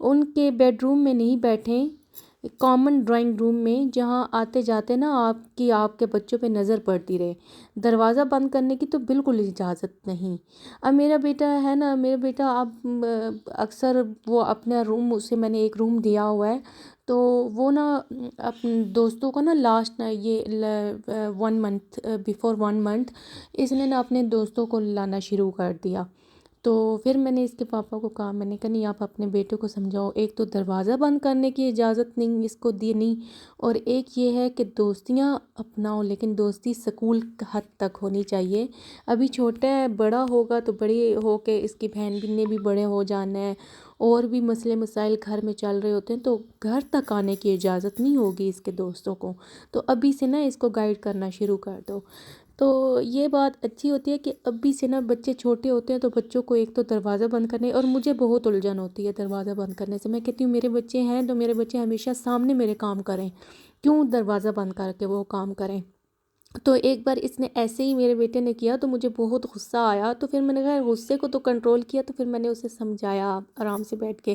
ان کے bed room میں نہیں بیٹھیں، کامن ڈرائنگ روم میں، جہاں آتے جاتے نا آپ کے بچوں پہ نظر پڑتی رہے۔ دروازہ بند کرنے کی تو بالکل اجازت نہیں۔ اب میرا بیٹا ہے نا، میرا بیٹا اب اکثر وہ اپنا روم، اسے میں نے ایک روم دیا ہوا ہے، تو وہ نا اپنے دوستوں کو نا لاسٹ نا یہ 1 منتھ بیفور 1 منتھ اس نے نا اپنے دوستوں کو لانا شروع کر دیا۔ تو پھر میں نے اس کے پاپا کو کہا، میں نے کہا نہیں، آپ اپنے بیٹے کو سمجھاؤ، ایک تو دروازہ بند کرنے کی اجازت نہیں اس کو دی نہیں، اور ایک یہ ہے کہ دوستیاں اپناؤ، لیکن دوستی سکول حد تک ہونی چاہیے۔ ابھی چھوٹا ہے، بڑا ہوگا تو بڑی ہو کے اس کی بہن بھی نے بھی بڑے ہو جانا ہے، اور بھی مسئلے مسائل گھر میں چل رہے ہوتے ہیں، تو گھر تک آنے کی اجازت نہیں ہوگی اس کے دوستوں کو، تو ابھی سے نا اس کو گائیڈ کرنا شروع کر دو۔ تو یہ بات اچھی ہوتی ہے کہ ابھی سے نا بچے چھوٹے ہوتے ہیں تو بچوں کو ایک تو دروازہ بند کرنے، اور مجھے بہت الجھن ہوتی ہے دروازہ بند کرنے سے۔ میں کہتی ہوں میرے بچے ہیں تو میرے بچے ہمیشہ سامنے میرے کام کریں، کیوں دروازہ بند کر کے وہ کام کریں؟ تو ایک بار اس نے ایسے ہی میرے بیٹے نے کیا تو مجھے بہت غصہ آیا، تو پھر میں نے کہا غصے کو تو کنٹرول کیا، تو پھر میں نے اسے سمجھایا آرام سے بیٹھ کے،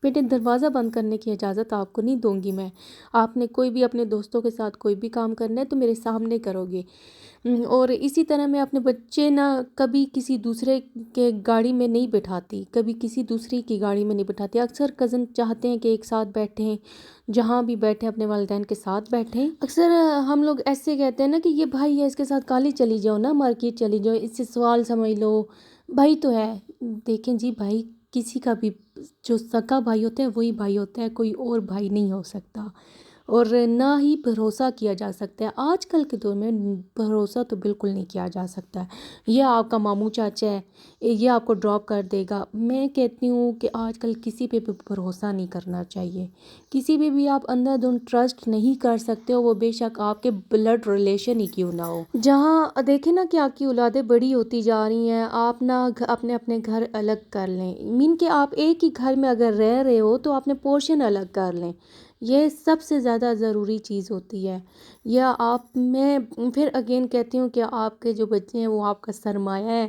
بیٹے دروازہ بند کرنے کی اجازت آپ کو نہیں دوں گی میں، آپ نے کوئی بھی اپنے دوستوں کے ساتھ کوئی بھی کام کرنا ہے تو میرے سامنے کرو گے۔ اور اسی طرح میں اپنے بچے نا کبھی کسی دوسرے کے گاڑی میں نہیں بٹھاتی، کبھی کسی دوسری کی گاڑی میں نہیں بٹھاتی۔ اکثر کزن چاہتے ہیں کہ ایک ساتھ بیٹھیں، جہاں بھی بیٹھیں اپنے والدین کے ساتھ بیٹھیں۔ اکثر ہم لوگ ایسے کہتے ہیں نا کہ یہ بھائی ہے، اس کے ساتھ کالج چلی جاؤ نا، مارکیٹ چلی جاؤ، اس سے سوال سمجھ لو، بھائی تو ہے۔ دیکھیں جی، بھائی کسی کا بھی جو سگا بھائی ہوتا ہے وہی بھائی ہوتا ہے، کوئی اور بھائی نہیں ہو سکتا، اور نہ ہی بھروسہ کیا جا سکتا ہے۔ آج کل کے دور میں بھروسہ تو بالکل نہیں کیا جا سکتا ہے۔ یہ آپ کا ماموں چاچا ہے، یہ آپ کو ڈراپ کر دے گا۔ میں کہتی ہوں کہ آج کل کسی پہ بھی بھروسہ نہیں کرنا چاہیے، کسی پہ بھی آپ اندھا دھند ٹرسٹ نہیں کر سکتے ہو، وہ بے شک آپ کے بلڈ ریلیشن ہی کیوں نہ ہو۔ جہاں دیکھیں نا کہ آپ کی اولادیں بڑی ہوتی جا رہی ہیں، آپ نہ اپنے گھر الگ کر لیں، مین کہ آپ ایک ہی گھر میں اگر رہ رہے ہو تو اپنے پورشن الگ کر لیں، یہ سب سے زیادہ ضروری چیز ہوتی ہے۔ یا آپ، میں پھر اگین کہتی ہوں کہ آپ کے جو بچے ہیں وہ آپ کا سرمایہ ہے،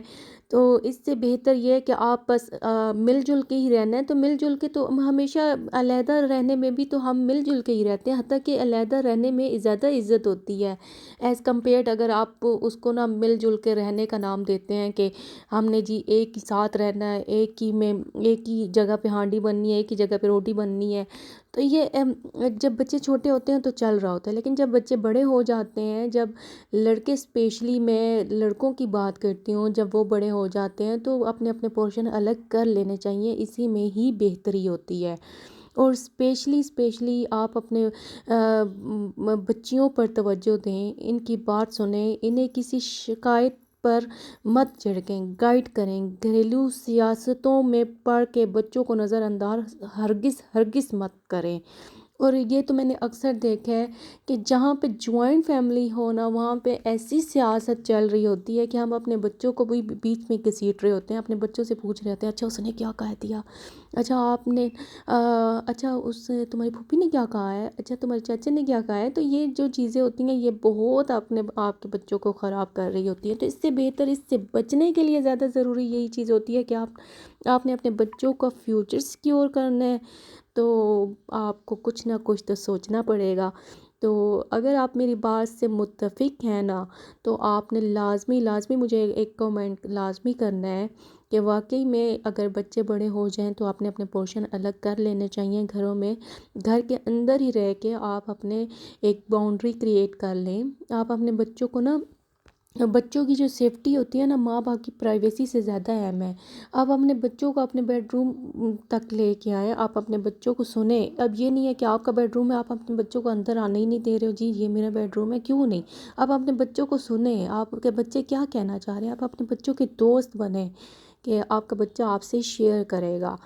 تو اس سے بہتر یہ ہے کہ آپ بس مل جل کے ہی رہنا ہے، تو مل جل کے تو ہمیشہ علیحدہ رہنے میں بھی تو ہم مل جل کے ہی رہتے ہیں، حتیٰ کہ علیحدہ رہنے میں زیادہ عزت ہوتی ہے ایز کمپیئرڈ اگر آپ اس کو نا مل جل کے رہنے کا نام دیتے ہیں کہ ہم نے جی ایک ہی ساتھ رہنا ہے، ایک ہی جگہ پہ ہانڈی بننی ہے، ایک ہی جگہ پہ روٹی بننی ہے۔ تو یہ جب بچے چھوٹے ہوتے ہیں تو چل رہا ہوتا ہے، لیکن جب بچے بڑے ہو جاتے ہیں، جب لڑکے اسپیشلی میں لڑکوں کی بات کرتی ہوں، جب وہ بڑے ہو جاتے ہیں تو اپنے اپنے پورشن الگ کر لینے چاہیے، اسی میں ہی بہتری ہوتی ہے۔ اور اسپیشلی آپ اپنے بچیوں پر توجہ دیں، ان کی بات سنیں، انہیں کسی شکایت پر مت جھڑکیں، گائیڈ کریں، گھریلو سیاستوں میں پڑھ کے بچوں کو نظر انداز ہرگز مت کریں۔ اور یہ تو میں نے اکثر دیکھا ہے کہ جہاں پہ جوائنٹ فیملی ہو نا، وہاں پہ ایسی سیاست چل رہی ہوتی ہے کہ ہم اپنے بچوں کو بھی بیچ میں گھسیٹ رہے ہوتے ہیں، اپنے بچوں سے پوچھ رہے ہوتے ہیں، اچھا اس نے کیا کہہ دیا، اچھا آپ نے اچھا تمہاری پھوپھی نے کیا کہا ہے، اچھا تمہارے چاچے نے کیا کہا ہے۔ تو یہ جو چیزیں ہوتی ہیں یہ بہت آپ کے بچوں کو خراب کر رہی ہوتی ہیں، تو اس سے بہتر، اس سے بچنے کے لیے زیادہ ضروری یہی چیز ہوتی ہے کہ آپ نے اپنے بچوں کا فیوچر سیکیور کرنا ہے، تو آپ کو کچھ نہ کچھ تو سوچنا پڑے گا۔ تو اگر آپ میری بات سے متفق ہیں نا، تو آپ نے لازمی مجھے ایک کمنٹ لازمی کرنا ہے کہ واقعی میں اگر بچے بڑے ہو جائیں تو آپ نے اپنے پورشن الگ کر لینے چاہیے گھروں میں، گھر کے اندر ہی رہ کے آپ اپنے ایک باؤنڈری کریٹ کر لیں۔ آپ اپنے بچوں کو نا، بچوں کی جو سیفٹی ہوتی ہے نا، ماں باپ کی پرائیویسی سے زیادہ اہم ہے۔ آپ اپنے بچوں کو اپنے بیڈ روم تک لے کے آئیں، آپ اپنے بچوں کو سنیں۔ اب یہ نہیں ہے کہ آپ کا بیڈ روم ہے آپ اپنے بچوں کو اندر آنے ہی نہیں دے رہے ہو، جی یہ میرا بیڈ روم ہے، کیوں نہیں؟ آپ اپنے بچوں کو سنیں، آپ کے بچے کیا کہنا چاہ رہے ہیں، آپ اپنے بچوں کے دوست بنیں کہ آپ کا بچہ آپ سے شیئر کرے گا،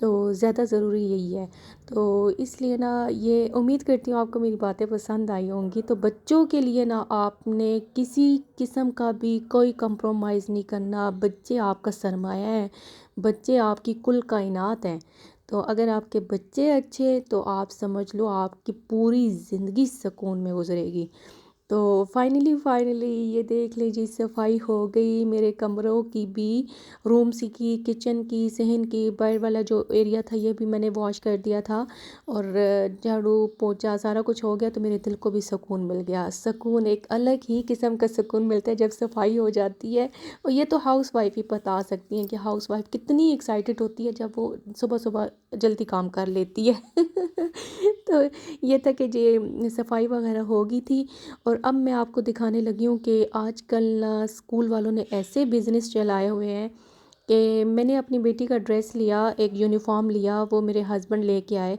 تو زیادہ ضروری یہی ہے۔ تو اس لیے نا، یہ امید کرتی ہوں آپ کو میری باتیں پسند آئی ہوں گی۔ تو بچوں کے لیے نا آپ نے کسی قسم کا بھی کوئی کمپرومائز نہیں کرنا، بچے آپ کا سرمایہ ہیں، بچے آپ کی کل کائنات ہیں۔ تو اگر آپ کے بچے اچھے تو آپ سمجھ لو آپ کی پوری زندگی سکون میں گزرے گی۔ تو فائنلی یہ دیکھ لیجیے صفائی ہو گئی میرے کمروں کی بھی، رومس کی، کچن کی، صحن کی، باہر والا جو ایریا تھا یہ بھی میں نے واش کر دیا تھا، اور جھاڑو پوچھا سارا کچھ ہو گیا، تو میرے دل کو بھی سکون مل گیا۔ سکون ایک الگ ہی قسم کا سکون ملتا ہے جب صفائی ہو جاتی ہے، اور یہ تو ہاؤس وائف ہی بتا سکتی ہیں کہ ہاؤس وائف کتنی ایکسائٹڈ ہوتی ہے جب وہ صبح صبح جلدی کام کر لیتی ہے۔ تو یہ تھا کہ جی صفائی وغیرہ ہو گئی تھی، اور اب میں آپ کو دکھانے لگی ہوں کہ آج کل اسکول والوں نے ایسے بزنس چلائے ہوئے ہیں کہ میں نے اپنی بیٹی کا ڈریس لیا، ایک یونیفارم لیا، وہ میرے ہسبینڈ لے کے آئے،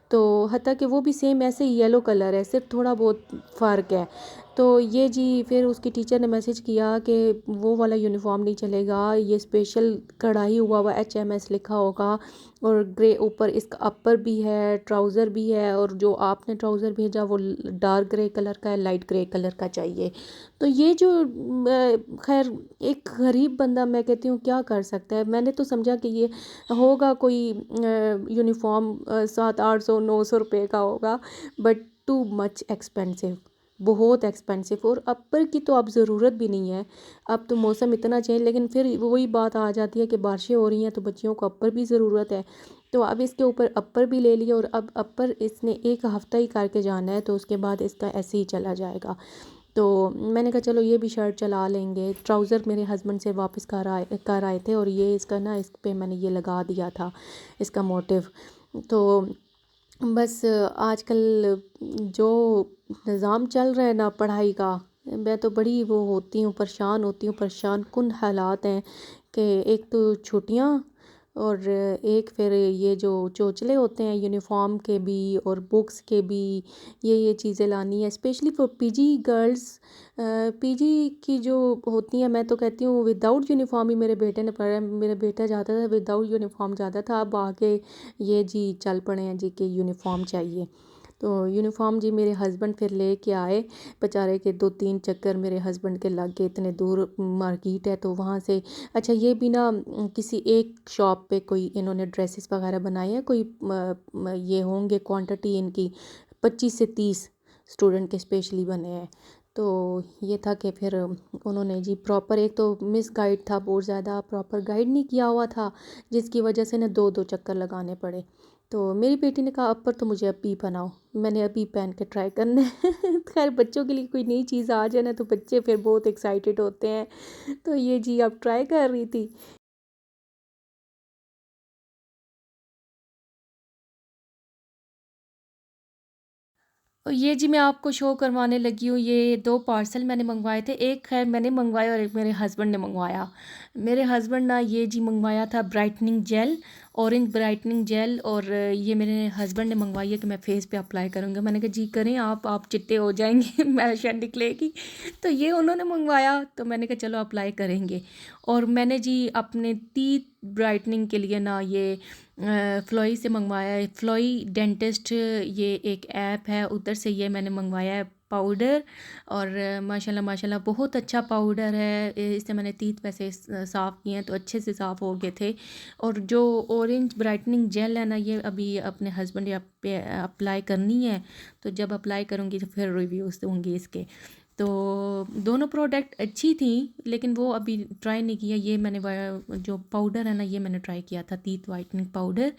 تو حتیٰ کہ وہ بھی سیم ایسے یلو کلر ہے، صرف تھوڑا بہت فرق ہے، تو یہ جی پھر اس کی ٹیچر نے میسج کیا کہ وہ والا یونیفارم نہیں چلے گا، یہ اسپیشل کڑھائی ہوا ہوا HMS لکھا ہوگا، اور گرے اوپر اس کا اپر بھی ہے، ٹراؤزر بھی ہے، اور جو آپ نے ٹراؤزر بھیجا وہ ڈارک گرے کلر کا ہے، لائٹ گرے کلر کا چاہیے۔ تو یہ جو خیر ایک غریب بندہ میں کہتی ہوں کیا کر سکتا ہے، میں نے تو سمجھا کہ یہ ہوگا کوئی یونیفارم 700-800-900 روپے کا ہوگا، بٹ ٹو مچ ایکسپینسو، بہت ایکسپینسو، اور اپر کی تو اب ضرورت بھی نہیں ہے، اب تو موسم اتنا چینج، لیکن پھر وہی بات آ جاتی ہے کہ بارشیں ہو رہی ہیں تو بچیوں کو اپر بھی ضرورت ہے، تو اب اس کے اوپر اپر بھی لے لیا، اور اب اپر اس نے 1 ہفتہ ہی کر کے جانا ہے، تو اس کے بعد اس کا ایسے ہی چلا جائے گا، تو میں نے کہا چلو یہ بھی شرٹ چلا لیں گے۔ ٹراؤزر میرے ہسبینڈ سے واپس کر آئے تھے، اور یہ اس کا نا اس پہ میں نے یہ لگا دیا تھا اس کا موٹیو، تو بس آج کل جو نظام چل رہا ہے نا پڑھائی کا، میں تو بڑی وہ ہوتی ہوں، پریشان کن حالات ہیں کہ ایک تو چھٹیاں، اور ایک پھر یہ جو چوچلے ہوتے ہیں یونیفارم کے بھی اور بکس کے بھی، یہ چیزیں لانی ہے، اسپیشلی فور پی جی گرلز، پی جی کی جو ہوتی ہیں، میں تو کہتی ہوں وداؤٹ یونیفارم ہی میرے بیٹے نے پڑھا ہے، میرا بیٹا جاتا تھا وداؤٹ یونیفارم جاتا تھا، اب آگے یہ جی چل پڑے ہیں جی کہ یونیفارم چاہیے، تو یونیفارم جی میرے ہسبینڈ پھر لے کے آئے، بیچارے کے 2-3 چکر میرے ہسبینڈ کے لگ گئے، اتنے دور مارکیٹ ہے تو وہاں سے، اچھا یہ بھی نا کسی ایک شاپ پہ کوئی انہوں نے ڈریسز وغیرہ بنائے ہیں، کوئی یہ ہوں گے کوانٹٹی ان کی 25 سے 30 اسٹوڈنٹ کے اسپیشلی بنے ہیں، تو یہ تھا کہ پھر انہوں نے جی پراپر، ایک تو مس گائیڈ تھا بہت زیادہ، پراپر گائیڈ نہیں کیا ہوا تھا، جس کی وجہ سے نا 2 چکر لگانے پڑے، تو میری بیٹی نے کہا اپر تو مجھے ابھی بناؤ، میں نے ابھی پہن کے ٹرائی کرنا ہے۔ خیر بچوں کے لیے کوئی نئی چیز آ جائے نا تو بچے پھر بہت ایکسائٹیڈ ہوتے ہیں، تو یہ جی اب ٹرائی کر رہی تھی۔ یہ جی میں آپ کو شو کروانے لگی ہوں، یہ 2 پارسل میں نے منگوائے تھے، ایک خیر میں نے منگوایا اور ایک میرے ہسبینڈ نے منگوایا۔ میرے ہسبینڈ نے یہ جی منگوایا تھا برائٹننگ جیل، اورنج برائٹننگ جیل، اور یہ میرے ہسبینڈ نے منگوائی ہے کہ میں فیس پہ اپلائی کروں گا، میں نے کہا جی کریں آپ چٹے ہو جائیں گے، میشن نکلے گی، تو یہ انہوں نے منگوایا تو میں نے کہا چلو اپلائی کریں گے، اور میں نے جی اپنے تیتھ برائٹننگ کے لیے نا یہ فلوئی سے منگوایا ہے، فلوئی ڈینٹسٹ، یہ ایک ایپ ہے، ادھر سے یہ میں نے منگوایا ہے پاؤڈر، اور ماشاءاللہ بہت اچھا پاؤڈر ہے، اس سے میں نے تیتھ ویسے صاف کیے ہیں تو اچھے سے صاف ہو گئے تھے، اور جو اورنج برائٹننگ جیل ہے نا یہ ابھی اپنے ہسبینڈ پہ اپلائی کرنی ہے، تو جب اپلائی کروں گی تو پھر ریویوز دوں گی اس کے، تو دونوں پروڈکٹ اچھی تھیں لیکن وہ ابھی ٹرائی نہیں کیا، یہ میں نے جو پاؤڈر ہے نا یہ میں نے ٹرائی کیا تھا تیتھ وائٹننگ پاؤڈر،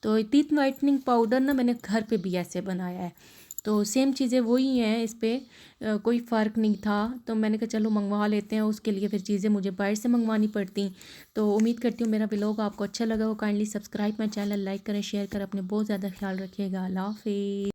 تو تیتھ وائٹننگ پاؤڈر نا میں نے گھر پہ بھی ایسے بنایا ہے، تو سیم چیزیں وہی ہیں، اس پہ کوئی فرق نہیں تھا، تو میں نے کہا چلو منگوا لیتے ہیں، اس کے لیے پھر چیزیں مجھے باہر سے منگوانی پڑتی، تو امید کرتی ہوں میرا ولاگ آپ کو اچھا لگا ہو، kindly subscribe my channel, like کریں، شیئر کریں، اپنے بہت زیادہ خیال رکھیے گا، اللہ حافظ۔